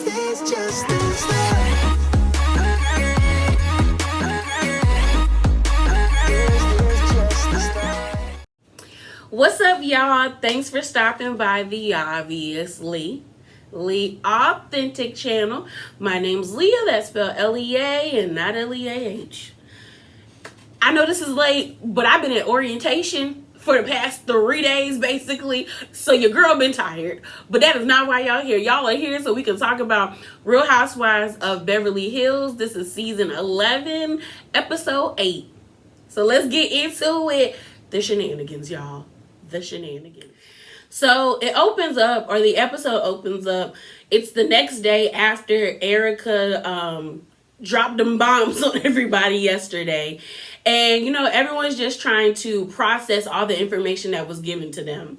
is just the start. What's up, y'all? Thanks for stopping by the Obviously Authentic channel. My name's Leah, that's spelled L-E-A and not L-E-A-H. I know this is late, but I've been at orientation for the past 3 days, basically. So your girl been tired. But that is not why y'all here. Y'all are here so we can talk about Real Housewives of Beverly Hills. This is season 11, episode 8. So let's get into it. The shenanigans, y'all. The shenanigans. So it opens up, or the episode opens up. It's the next day after Erica dropped them bombs on everybody yesterday. And, you know, everyone's just trying to process all the information that was given to them.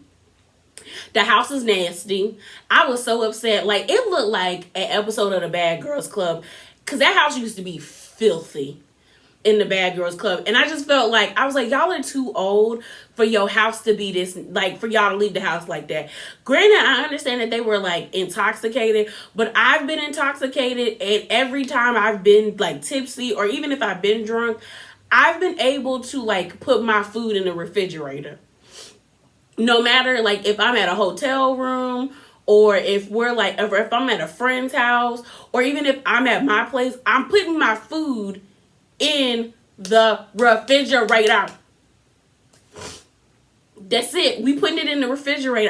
The house is nasty. I was so upset. Like, it looked like an episode of the Bad Girls Club. Because that house used to be filthy in the Bad Girls Club. And I just felt like, I was like, y'all are too old for your house to be this, like, for y'all to leave the house like that. Granted, I understand that they were, like, intoxicated, but I've been intoxicated, and every time I've been, like, tipsy, or even if I've been drunk, I've been able to, like, put my food in the refrigerator. No matter, like, if I'm at a hotel room, or if we're, like, if I'm at a friend's house, or even if I'm at my place, I'm putting my food in the refrigerator. That's it. We putting it in the refrigerator.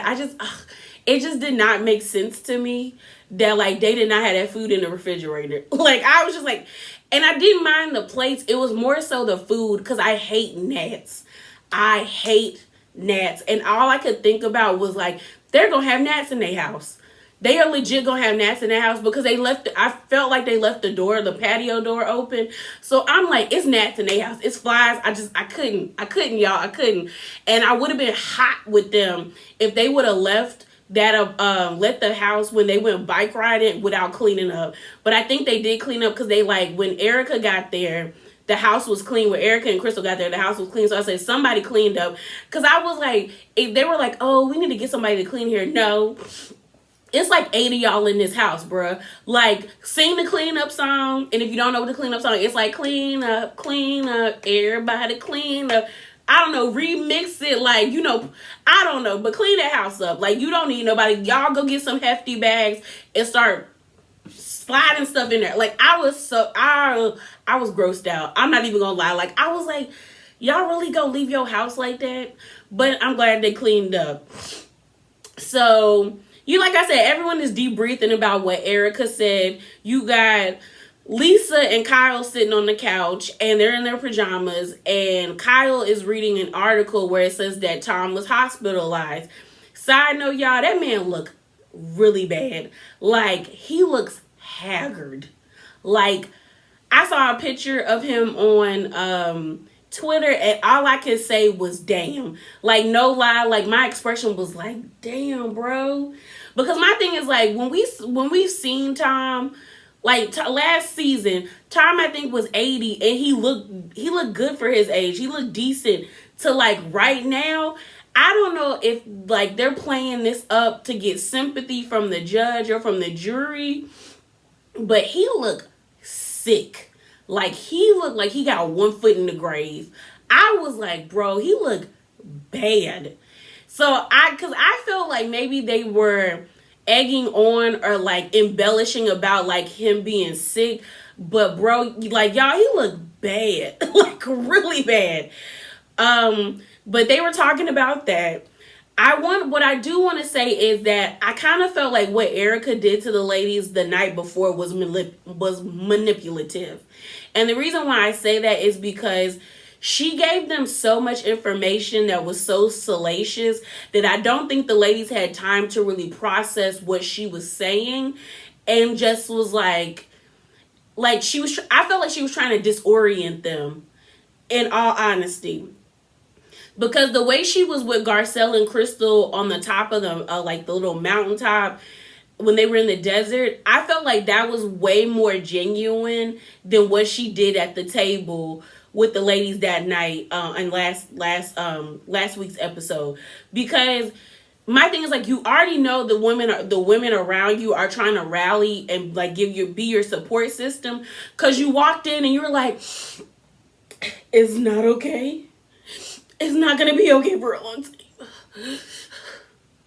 It just did not make sense to me that, like, they did not have that food in the refrigerator. Like, I was just like, and I didn't mind the plates. It was more so the food, because I hate gnats. I hate gnats. And all I could think about was, like, they're going to have gnats in their house. They are legit going to have gnats in their house, because I felt like they left the patio door open. So I'm like, it's gnats in their house. It's flies. I couldn't, y'all. I couldn't. And I would have been hot with them if they would have left the house when they went bike riding without cleaning up. But I think they did clean up, because they, like, when Erica got there, the house was clean. When Erica and Crystal got there, the house was clean. So I said, somebody cleaned up. Because I was like, they were like, oh, we need to get somebody to clean here. No. It's like 80 y'all in this house, bruh. Like, sing the cleanup song. And if you don't know what the cleanup song is, it's like, clean up, everybody clean up. I don't know, remix it, like, you know, I don't know, but clean that house up. Like, you don't need nobody. Y'all go get some hefty bags and start sliding stuff in there. Like, I was grossed out. I'm not even gonna lie. Like, I was like, y'all really gonna leave your house like that? But I'm glad they cleaned up. So, like I said, everyone is debriefing about what Erica said. You got Lisa and Kyle sitting on the couch, and they're in their pajamas, and Kyle is reading an article where it says that Tom was hospitalized. Side note, y'all, that man looked really bad. Like, he looks haggard. Like, I saw a picture of him on Twitter, and all I could say was damn. Like, no lie, like, my expression was like, damn, bro. Because my thing is, like, when we've seen Tom, like, last season, Tom, I think, was 80, and he looked good for his age. He looked decent. To, like, right now, I don't know if, like, they're playing this up to get sympathy from the judge or from the jury, but he looked sick. Like, he looked like he got one foot in the grave. I was like, bro, he looked bad. So, because I felt like maybe they were egging on or, like, embellishing about, like, him being sick. But, bro, like, y'all, he looked bad. Like, really bad. But they were talking about that. What I do want to say is that I kind of felt like what Erica did to the ladies the night before was manipulative. And the reason why I say that is because she gave them so much information that was so salacious that I don't think the ladies had time to really process what she was saying, and just was like I felt like she was trying to disorient them, in all honesty. Because the way she was with Garcelle and Crystal on the top of the, like, the little mountaintop, when they were in the desert, I felt like that was way more genuine than what she did at the table with the ladies that night in last week's episode. Because my thing is like, you already know the women around you are trying to rally and like be your support system, because you walked in and you were like, it's not okay. It's not gonna be okay for a long time.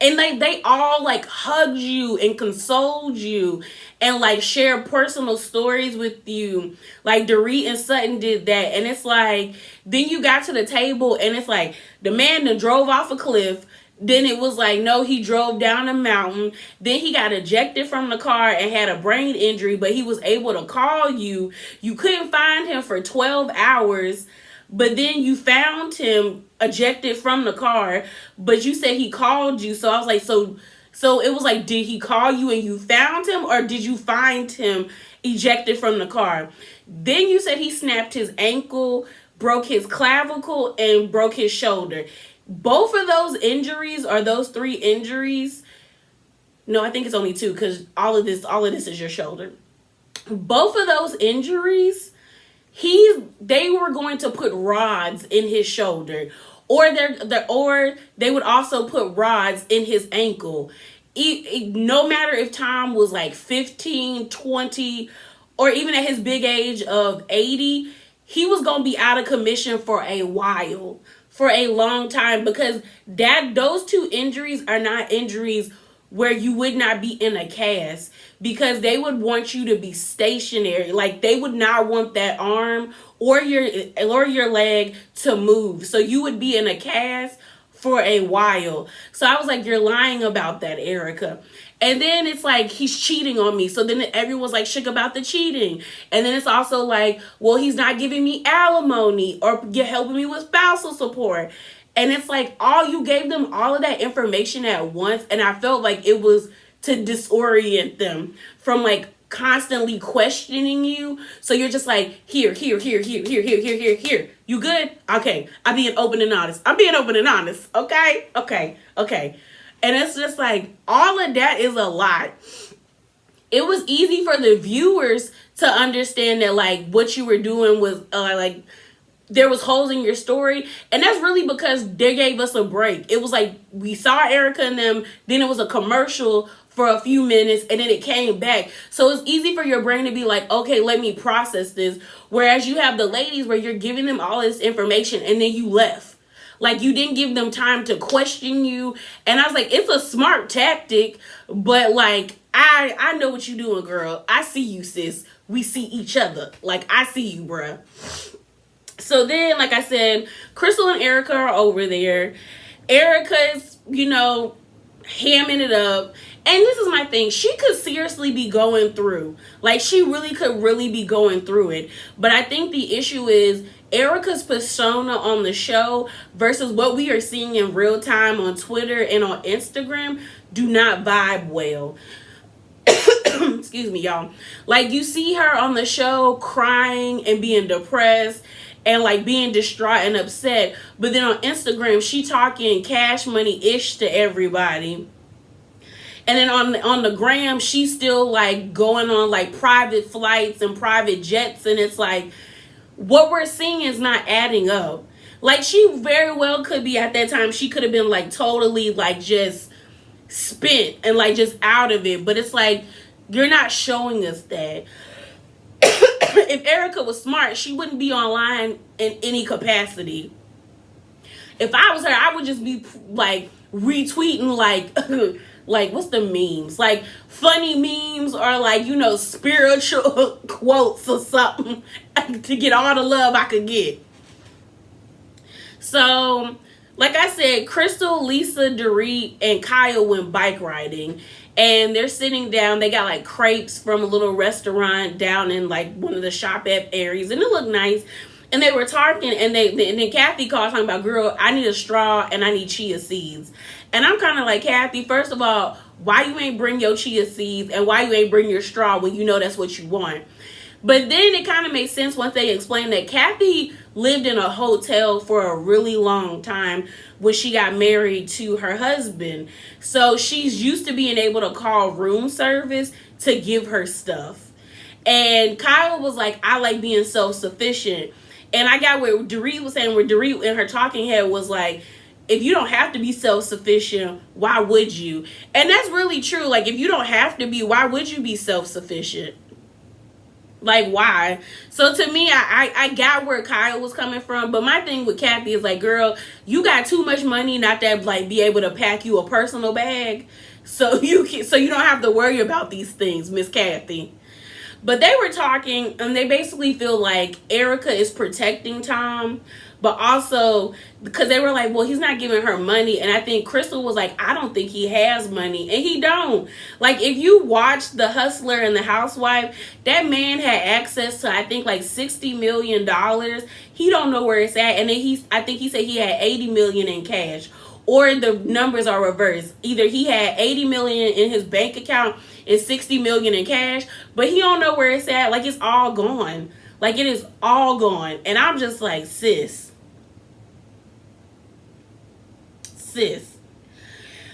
And like they all like hugged you and consoled you and like shared personal stories with you. Like Dorit and Sutton did that. And it's like, then you got to the table and it's like the man that drove off a cliff. Then it was like, no, he drove down a mountain. Then he got ejected from the car and had a brain injury, but he was able to call you. You couldn't find him for 12 hours, but then you found him ejected from the car, but you said he called you. So I was like, so it was like, did he call you and you found him, or did you find him ejected from the car? Then you said he snapped his ankle, broke his clavicle, and broke his shoulder. Both of those injuries, or those 3 injuries, no, I think it's only 2, because all of this is your shoulder. Both of those injuries, they were going to put rods in his shoulder, or they would also put rods in his ankle. No matter if Tom was like 15, 20, or even at his big age of 80, he was going to be out of commission for a while, for a long time, because those 2 injuries are not injuries where you would not be in a cast, because they would want you to be stationary. Like they would not want that arm or your leg to move. So you would be in a cast for a while. So I was like, you're lying about that, Erica. And then it's like, he's cheating on me. So then everyone's like shook about the cheating. And then it's also like, well, he's not giving me alimony or helping me with spousal support. And it's like, you gave them all of that information at once. And I felt like it was to disorient them from like constantly questioning you. So you're just like, here. You good? Okay. I'm being open and honest. Okay. And it's just like, all of that is a lot. It was easy for the viewers to understand that like what you were doing was like, there was holes in your story. And that's really because they gave us a break. It was like, we saw Erica and them, then it was a commercial for a few minutes, and then it came back. So it's easy for your brain to be like, okay, let me process this. Whereas you have the ladies where you're giving them all this information and then you left. Like, you didn't give them time to question you. And I was like, it's a smart tactic, but like, I know what you're doing, girl. I see you, sis. We see each other. Like, I see you, bruh. So then, like I said, Crystal and Erica are over there. Erica's, hamming it up. And this is my thing. She could seriously be going through. Like, she really could be going through it. But I think the issue is Erica's persona on the show versus what we are seeing in real time on Twitter and on Instagram do not vibe well. Excuse me, y'all. Like, you see her on the show crying and being depressed and like being distraught and upset, but then on Instagram she talking cash money-ish to everybody. And then on the gram, she's still like going on like private flights and private jets, and it's like, what we're seeing is not adding up. Like, she very well could be, at that time, she could have been like totally like just spent and like just out of it, but it's like, you're not showing us that. If Erica was smart, she wouldn't be online in any capacity. If I was her, I would just be like retweeting like like, what's the memes? Like funny memes, or like, spiritual quotes or something to get all the love I could get. So, like I said, Crystal, Lisa, Dorit, and Kyle went bike riding. And they're sitting down. They got like crepes from a little restaurant down in like one of the shop app areas, and it looked nice. And they were talking, and then Kathy called talking about, girl, I need a straw and I need chia seeds. And I'm kind of like, Kathy, first of all, why you ain't bring your chia seeds and why you ain't bring your straw when you know that's what you want? But then it kind of made sense once they explained that Kathy lived in a hotel for a really long time when she got married to her husband. So she's used to being able to call room service to give her stuff. And Kyle was like, I like being self-sufficient. And I got where Dorit was saying, where Dorit in her talking head was like, if you don't have to be self-sufficient, why would you? And that's really true. Like, if you don't have to be, why would you be self-sufficient? Like, why? So to me, I got where Kyle was coming from, but my thing with Kathy is like, girl, you got too much money not to like be able to pack you a personal bag, so you don't have to worry about these things, Miss Kathy. But they were talking, and they basically feel like Erica is protecting Tom, but also because they were like, well, he's not giving her money. And I think Crystal was like, I don't think he has money. And he don't. Like, if you watch The Hustler and The Housewife, that man had access to, I think, like $60 million. He don't know where it's at. And then I think he said he had $80 million in cash. Or the numbers are reversed. Either he had $80 million in his bank account and $60 million in cash, but he don't know where it's at. Like, it's all gone. Like, it is all gone. And I'm just like, sis.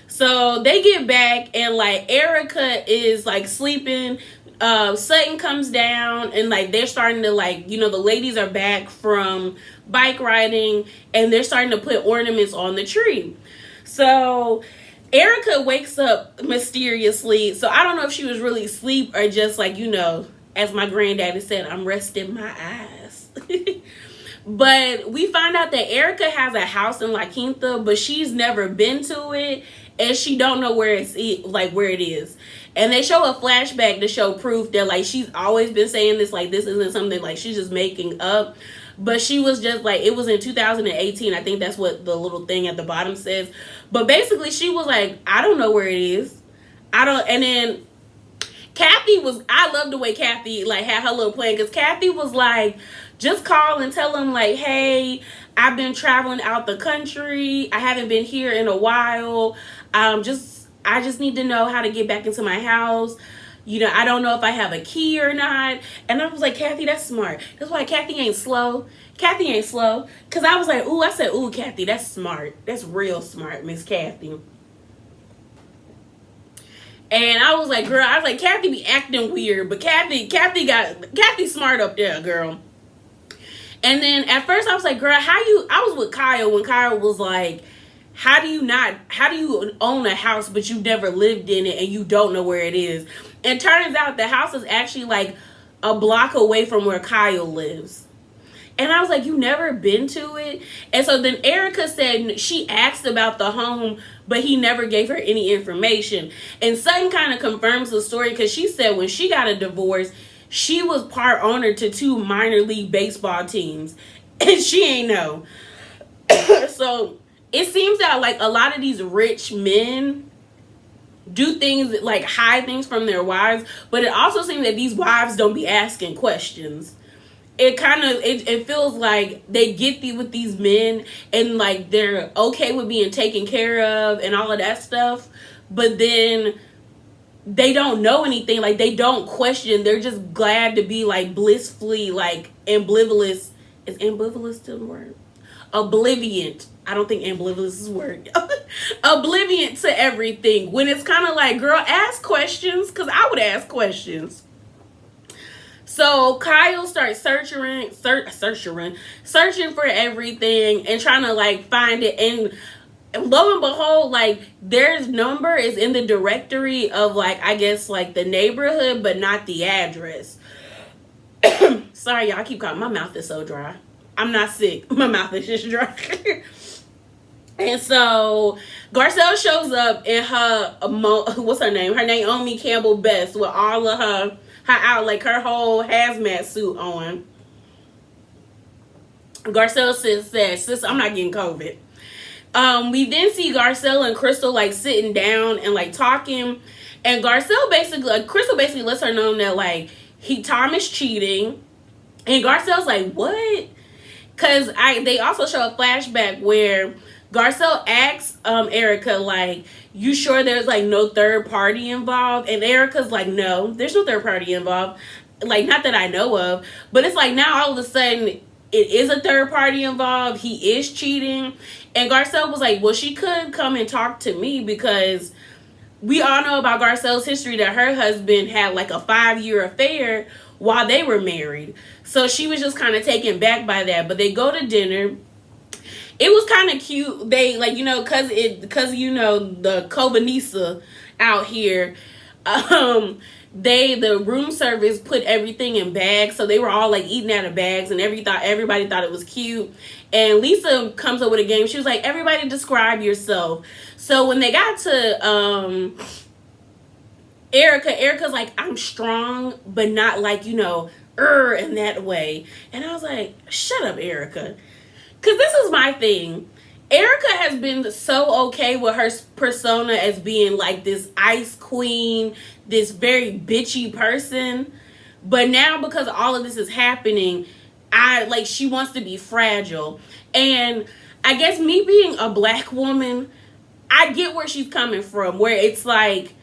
So they get back, and like Erica is like sleeping. Sutton comes down, and like they're starting to, like, you know, the ladies are back from bike riding, and they're starting to put ornaments on the tree. So Erica wakes up mysteriously. So I don't know if she was really asleep or just like, you know, as my granddaddy said, I'm resting my eyes. But we find out that Erica has a house in La Quinta, but she's never been to it, and she don't know where where it is. And they show a flashback to show proof that like she's always been saying this, like this isn't something like she's just making up. But she was just like, it was in 2018. I think that's what the little thing at the bottom says. But basically she was like, I don't know where it is. And then Kathy I love the way Kathy like had her little plan, because Kathy was like, just call and tell them like, hey, I've been traveling out the country. I haven't been here in a while. I just need to know how to get back into my house. You know, I don't know if I have a key or not. And I was like, Kathy, that's smart. That's why Kathy ain't slow. Kathy ain't slow. Because I was like, I said, Kathy, that's smart. That's real smart, Miss Kathy. And I was like, girl, Kathy be acting weird. But Kathy smart up there, girl. And then at first I was like, girl, I was with Kyle when Kyle was like, how do you own a house but you've never lived in it and you don't know where it is? And turns out the house is actually like a block away from where Kyle lives. And I was like, you never been to it? And so then Erica said she asked about the home, but he never gave her any information. And Sutton kind of confirms the story, because she said when she got a divorce, she was part owner to 2 minor league baseball teams, and she ain't know. So it seems that like a lot of these rich men do things like hide things from their wives, but it also seems that these wives don't be asking questions. It feels like they get with these men and like they're okay with being taken care of and all of that stuff, but then they don't know anything. Like, they don't question. They're just glad to be like blissfully like oblivious. Is oblivious still the word? Obliviant. I don't think oblivious is a word. Obliviant to everything. When it's kind of like, girl, ask questions, because I would ask questions. So Kyle starts searching for everything and trying to like find it, and lo and behold, like their number is in the directory of like, I guess like the neighborhood, but not the address. Sorry, y'all, I keep calling. My mouth is so dry. I'm not sick. My mouth is just dry. And so Garcelle shows up in her, what's her name? Her Naomi Campbell Best, with all of her out, like her whole hazmat suit on. Garcelle says, sis, I'm not getting COVID. We then see Garcelle and Crystal like sitting down and like talking, and Crystal basically lets her know that like Tom is cheating, and Garcelle's like, what? Because they also show a flashback where Garcelle asks Erica like, you sure there's like no third party involved? And Erica's like, no, there's no third party involved, like not that I know of. But it's like now all of a sudden it is a third party involved. He is cheating. And Garcelle was like, well, she could come and talk to me, because we all know about Garcelle's history that her husband had like a 5-year affair while they were married. So she was just kind of taken back by that. But they go to dinner, it was kind of cute. They like, cause the Cobanisa out here, the room service put everything in bags, so they were all like eating out of bags, and everybody thought it was cute. And Lisa comes up with a game. She was like, everybody describe yourself. So when they got to Erica's like, I'm strong, but not like, in that way. And I was like, shut up, Erica. Because this is my thing. Erica has been so okay with her persona as being like this ice queen, this very bitchy person. But now because all of this is happening, she wants to be fragile. And I guess me being a black woman, I get where she's coming from, where it's like,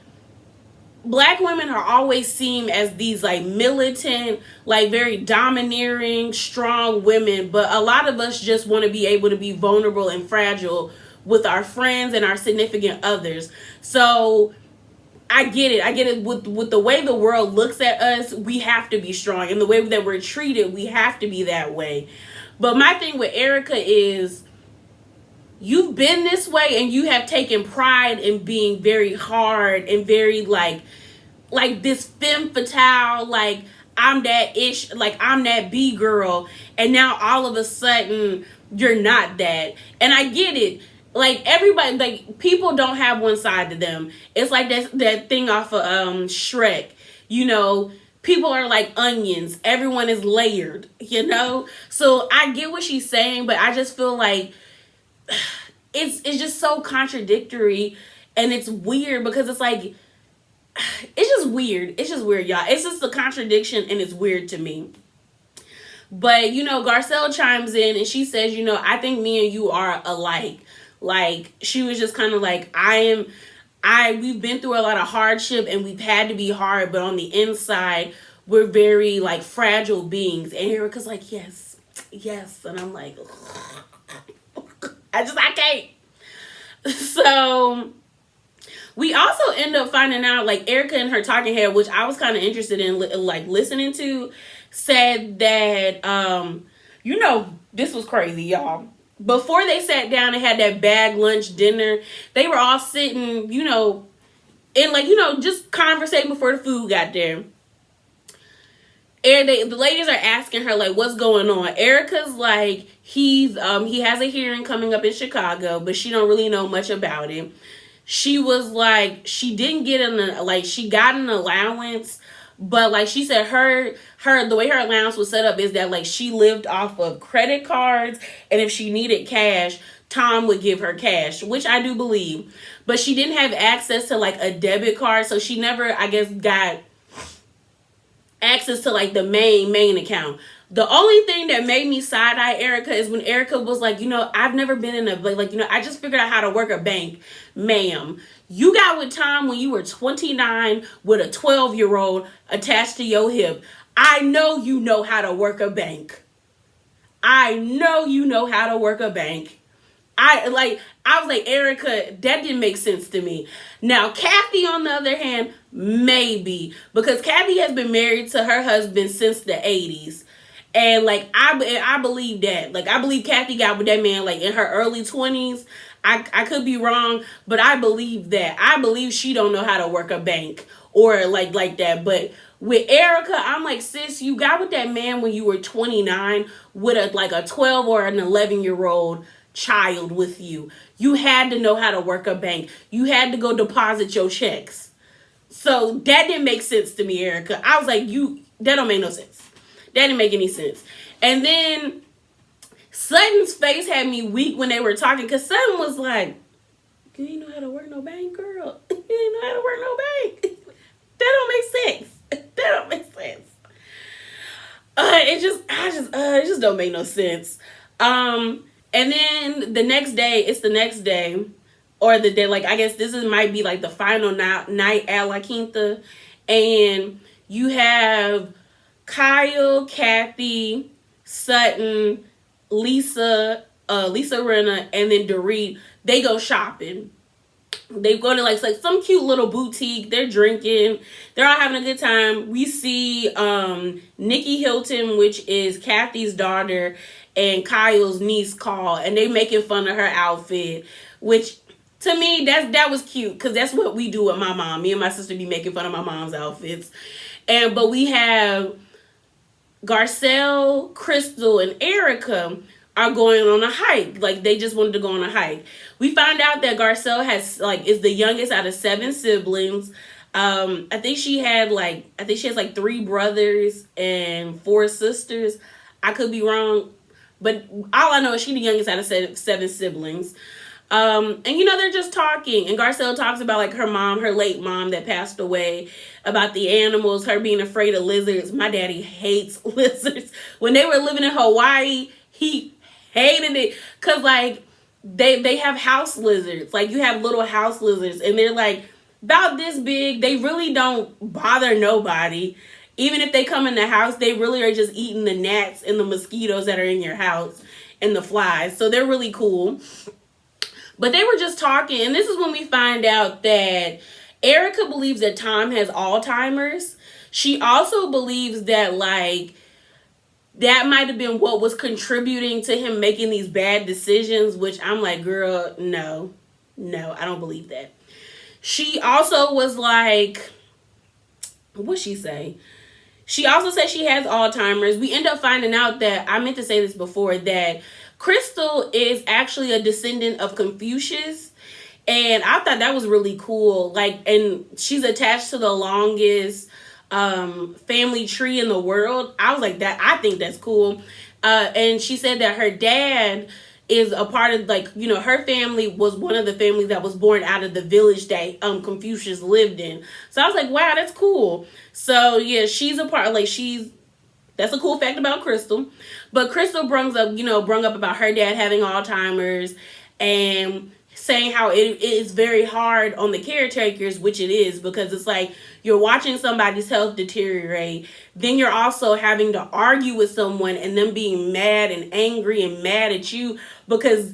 black women are always seen as these like militant, like very domineering, strong women, but a lot of us just want to be able to be vulnerable and fragile with our friends and our significant others. So I get it with the way the world looks at us, we have to be strong, and the way that we're treated, we have to be that way. But my thing with Erica is, you've been this way and you have taken pride in being very hard and very like this femme fatale, like I'm that ish, like I'm that B girl, and now all of a sudden you're not that. And I get it. Like everybody, like people don't have one side to them. It's like that thing off of Shrek. People are like onions. Everyone is layered, So I get what she's saying, but I just feel like it's just so contradictory, and it's weird because it's like, it's just weird, y'all. It's just a contradiction, and it's weird to me. But Garcelle chimes in and she says, I think me and you are alike. Like, she was just kind of like, we've been through a lot of hardship and we've had to be hard, but on the inside we're very like fragile beings. And Erica's like, yes, and I'm like, I can't. So we also end up finding out, like, Erica in her talking head, which I was kind of interested in, like, listening to, said that, this was crazy, y'all. Before they sat down and had that bag lunch dinner, they were all sitting, and, like, just conversating before the food got there. And the ladies are asking her, like, what's going on? Erica's like, he has a hearing coming up in Chicago, but she don't really know much about it. She was like, she didn't get she got an allowance, but like she said, the way her allowance was set up is that like she lived off of credit cards, and if she needed cash, Tom would give her cash, which I do believe. But she didn't have access to like a debit card, so she never, I guess, got access to like the main account. The only thing that made me side-eye Erica is when Erica was like, I've never been in I just figured out how to work a bank. Ma'am, you got with Tom when you were 29 with a 12-year-old attached to your hip. I know you know how to work a bank. I was like, Erica, that didn't make sense to me. Now, Kathy, on the other hand, maybe. Because Kathy has been married to her husband since the 80s. And, like, I believe that. Like, I believe Kathy got with that man, like, in her early 20s. I could be wrong, but I believe that. I believe she don't know how to work a bank or, like that. But with Erica, I'm like, sis, you got with that man when you were 29 with a 12 or an 11-year-old child with you. You had to know how to work a bank. You had to go deposit your checks. So that didn't make sense to me, Erica. I was like, that don't make no sense. That didn't make any sense. And then Sutton's face had me weak when they were talking, because Sutton was like, you ain't know how to work no bank, girl. You ain't know how to work no bank. That don't make sense. It just don't make no sense. And then the next day, or the day, like, I guess might be like the final night at La Quinta, and you have Kyle, Kathy, Sutton, Lisa Rinna, and then Dorit. They go shopping. They go to like some cute little boutique. They're drinking. They're all having a good time. We see Nikki Hilton, which is Kathy's daughter, and Kyle's niece call, and they making fun of her outfit, which to me that was cute because that's what we do with my mom. Me and my sister be making fun of my mom's outfits, but we have Garcelle, Crystal, and Erica are going on a hike. Like, they just wanted to go on a hike. We found out that Garcelle is the youngest out of 7 siblings. I think she has 3 brothers and 4 sisters. I could be wrong, but all I know is she's the youngest out of 7 siblings. And they're just talking, and Garcelle talks about like her late mom that passed away, about the animals, her being afraid of lizards. My daddy hates lizards. When they were living in Hawaii, he hated it because like they have house lizards. Like, you have little house lizards, and they're like about this big. They really don't bother nobody. Even if they come in the house, they really are just eating the gnats and the mosquitoes that are in your house and the flies. So they're really cool. But they were just talking, and this is when we find out that Erica believes that Tom has Alzheimer's. She also believes that, like, that might have been what was contributing to him making these bad decisions, which I'm like, girl, no, I don't believe that. She also was like, what'd she say? She also said she has Alzheimer's. We end up finding out that, I meant to say this before, that Crystal is actually a descendant of Confucius. And I thought that was really cool. Like, and she's attached to the longest family tree in the world. I was like, I think that's cool. And she said that her dad is a part of, like, her family was one of the families that was born out of the village that Confucius lived in. So I was like, wow, that's cool. So yeah, she's a part, like, that's a cool fact about Crystal. But Crystal brung up about her dad having Alzheimer's and saying how it is very hard on the caretakers, which it is, because it's like you're watching somebody's health deteriorate. Then you're also having to argue with someone and them being mad and angry and mad at you because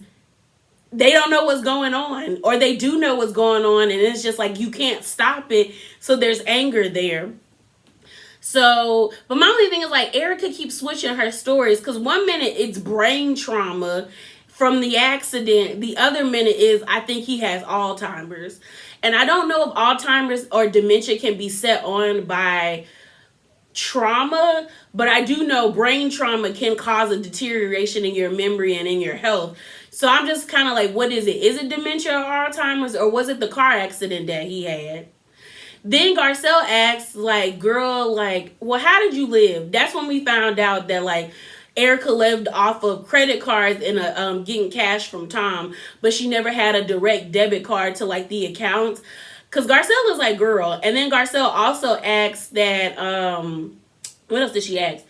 they don't know what's going on, or they do know what's going on, and it's just like you can't stop it. So there's anger there. So, but my only thing is, like, Erica keeps switching her stories, because one minute it's brain trauma from the accident. The other minute is, I think he has Alzheimer's. And I don't know if Alzheimer's or dementia can be set on by trauma, but I do know brain trauma can cause a deterioration in your memory and in your health. So I'm just kind of like, what is it? Is it dementia or Alzheimer's, or was it the car accident that he had? Then Garcelle asks, like, girl, like, well, how did you live? That's when we found out that, like, Erica lived off of credit cards and getting cash from Tom, but she never had a direct debit card to, like, the accounts. Because Garcelle was like, girl. And then Garcelle also asks that, what else did she ask?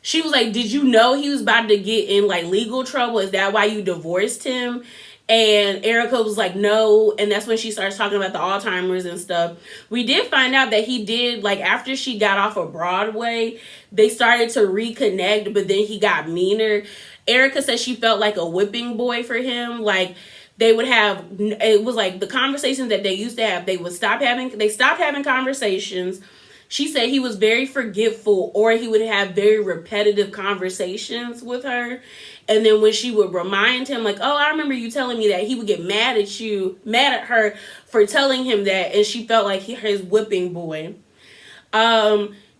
She was like, did you know he was about to get in, like, legal trouble? Is that why you divorced him? And Erica was like, no. And that's when she starts talking about the Alzheimer's and stuff. We did find out that he did, like, after she got off of Broadway, they started to reconnect, but then he got meaner. Erica said she felt like a whipping boy for him. Like, they would have, it was like the conversations that they used to have, they stopped having conversations. She said he was very forgetful, or he would have very repetitive conversations with her. And then when she would remind him, like, oh, I remember you telling me that, he would get mad at her for telling him that. And she felt like his whipping boy.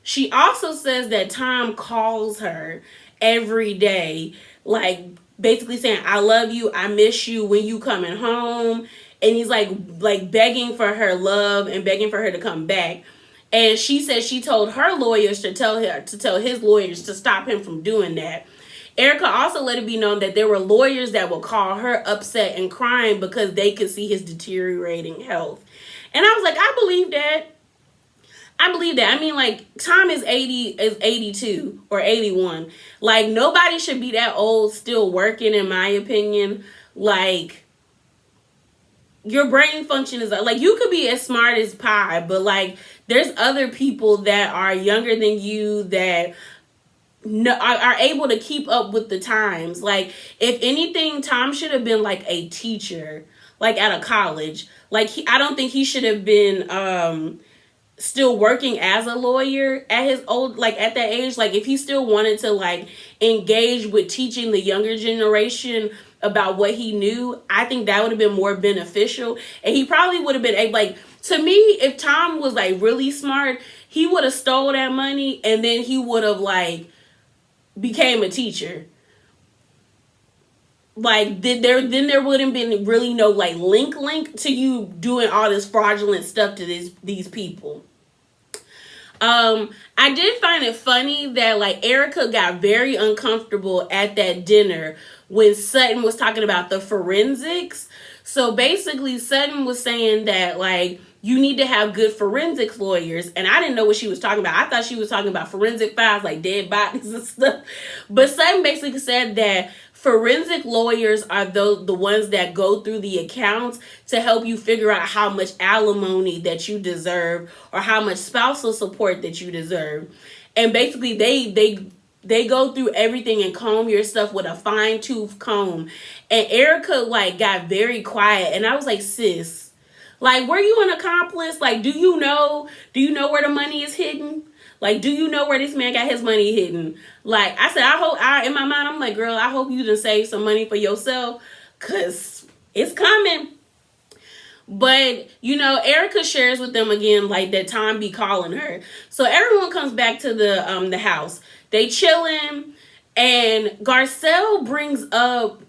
She also says that Tom calls her every day, like, basically saying, I love you, I miss you, when you coming home. And he's like begging for her love and begging for her to come back. And she said she told her lawyers to tell his lawyers to stop him from doing that. Erica also let it be known that there were lawyers that would call her upset and crying because they could see his deteriorating health. And I was like, I believe that. I mean, like, Tom is 82 or 81. Like, nobody should be that old still working, in my opinion. Like, your brain function is, like, you could be as smart as pie, but, like, there's other people that are younger than you that are able to keep up with the times. Like, if anything, Tom should have been, like, a teacher, like, at a college. Like, I don't think he should have been still working as a lawyer at his old, like at that age, like if he still wanted to like engage with teaching the younger generation about what he knew, I think that would have been more beneficial. And he probably would have been able, like, to me, if Tom was like really smart, he would have stole that money and then he would have like became a teacher. Like then there wouldn't been really no like link to you doing all this fraudulent stuff to these people. I did find it funny that like Erica got very uncomfortable at that dinner when Sutton was talking about the forensics. So basically Sutton was saying that like you need to have good forensics lawyers, and I didn't know what she was talking about. I thought she was talking about forensic files like dead bodies and stuff. But Sutton basically said that forensic lawyers are the ones that go through the accounts to help you figure out how much alimony that you deserve or how much spousal support that you deserve. And basically they go through everything and comb your stuff with a fine-tooth comb. And Erica like got very quiet, and I was like, sis, like, were you an accomplice? Like, do you know where the money is hidden? Like, do you know where this man got his money hidden? Like, I said, in my mind, I'm like, girl, I hope you done save some money for yourself, because it's coming. But, Erica shares with them again, like, that Tom be calling her. So everyone comes back to the house. They chilling, and Garcelle brings up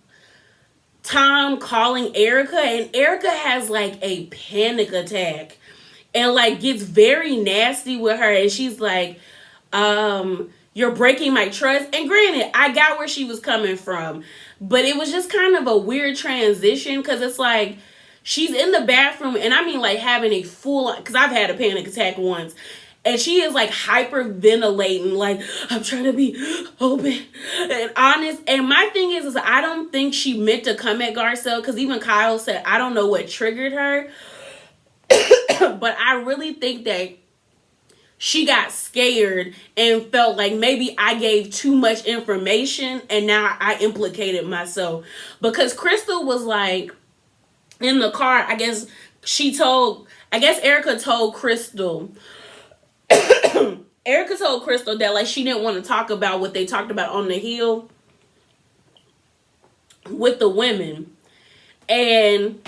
Tom calling Erica, and Erica has like a panic attack and like gets very nasty with her, and she's like, you're breaking my trust. And granted, I got where she was coming from, but it was just kind of a weird transition, because it's like she's in the bathroom, and I mean like having a full, because I've had a panic attack once, and she is like hyperventilating, like, I'm trying to be open and honest. And my thing is I don't think she meant to come at Garcelle, because even Kyle said, I don't know what triggered her. But I really think that she got scared and felt like maybe I gave too much information and now I implicated myself. Because Crystal was like in the car, I guess Erica told Crystal that like she didn't want to talk about what they talked about on the hill with the women. And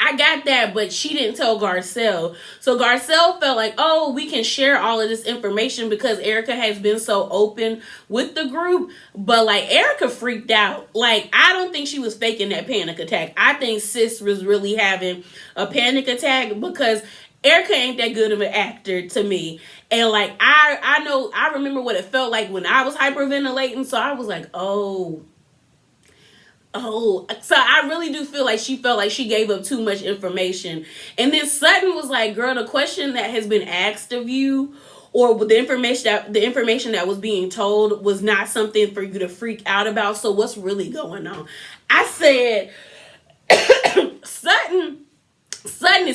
I got that, but she didn't tell Garcelle. So Garcelle felt like, oh, we can share all of this information because Erica has been so open with the group. But like Erica freaked out. Like, I don't think she was faking that panic attack. I think sis was really having a panic attack, because Erica ain't that good of an actor to me. And like, I remember what it felt like when I was hyperventilating. So I was like, oh, so I really do feel like she felt like she gave up too much information. And then Sutton was like, girl, the question that has been asked of you, or the information that was being told, was not something for you to freak out about. So what's really going on? I said, Sutton said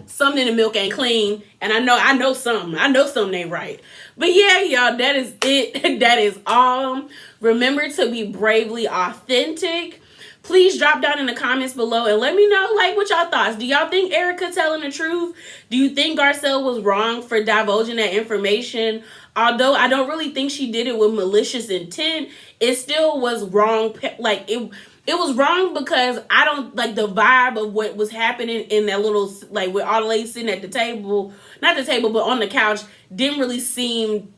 something in the milk ain't clean, and I know something ain't right. But yeah, y'all, that is it. That is all. Remember to be bravely authentic. Please drop down in the comments below and let me know like what y'all thoughts. Do y'all think Erica telling the truth? Do you think Garcelle was wrong for divulging that information? Although I don't really think she did it with malicious intent, it still was wrong. Like it was wrong because I don't like the vibe of what was happening in that little, like, with all the ladies sitting at the table, not the table, but on the couch, didn't really seem,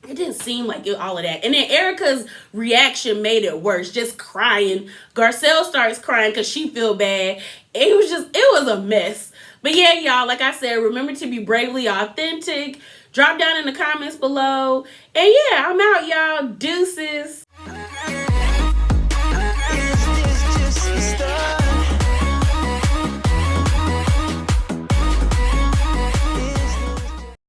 it didn't seem like it, all of that. And then Erica's reaction made it worse, just crying. Garcelle starts crying because she feel bad. It was a mess. But yeah, y'all, like I said, remember to be bravely authentic. Drop down in the comments below. And yeah, I'm out, y'all. Deuces.